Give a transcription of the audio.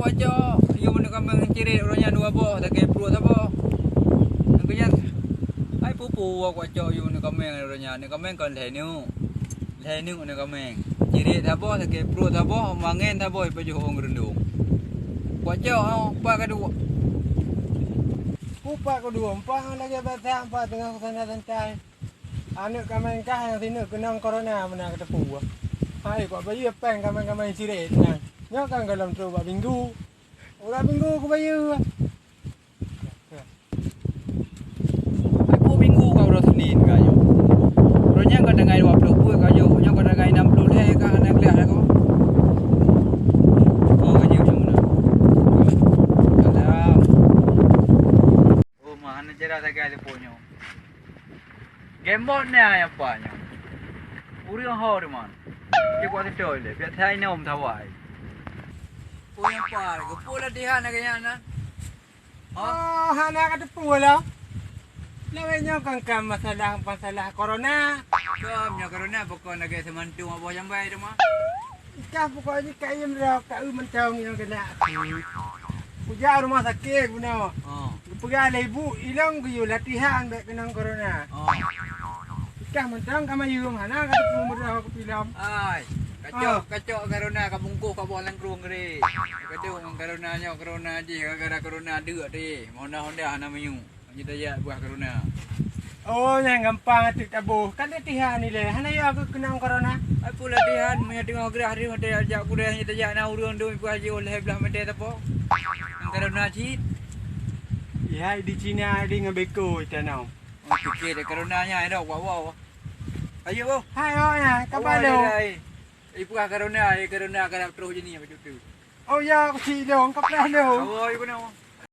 aja. Yo mana kami ciri orangnya dua boh, tak kepru tak boh. Kemudian, ai pupu aku aja yo mana kami orangnya, ni kami kan lehniu ni kami. Ciri tak boh, tak kepru tak boh, mangen tak boh, baju orang rendung. Aja, apa kedua? Kupak kedua, empang lagi batang, empat tengah kesana santai. Anak kami kah yang sini kena corona mana kata puas. Hai, kau bayi apa yang kami ciri tenang. Nyak kan dalam tu buat minggu. Orang minggu aku bayi. Aku minggu kau dah Senin kayu. Orangnya kau dengai 20 kayu, orangnya kau dengai 60 leh kau nak lihat aku. Oh, kayu macam mana? Salam. Oh, mana cerita tak ada punya. Gamebot ni ayam banyak. Uri orang hor man. Dia kuat tu le. Biar saya ni tawai. Punya par, kepula dia nak kaya na. Oh, hana kata puas lah. Lawanya kan masalah corona. Kamnya kerana pokok nak kaya semantung apa yang baik tu mah. Kah pokoknya kayak merah kau mencang yang kena. Puja rumah sakit guna. Oh. Pergi ibu hilang ke latihan baik kena corona. Oh. Kah mencang kama yung hana kata puas merah aku film. Ai. Kacau karena kabungkuh kau buat langkrung kiri. Kacau karonanya corona je, gara corona dua deh. Honda nama you. Kita ya buah corona. Oh, yang gampang atik tabuh. Kan latihan ni le. Hana ya aku kena corona. Aku latihan punya tengok gerah hari ada ajak aku dah kita jak nak urang doi buah je oleh belah mede tapo. Corona cit. Ya, di Cina ada ngabeko tanam. Oh, fikir dia coronanya ada wow. Ayo bo. Hai oh ya, kabar lo. Ibu corona, corona kadang terus je ni macam tu. Oh ya, aku si dong, kabar lo. Oh, ibu nama.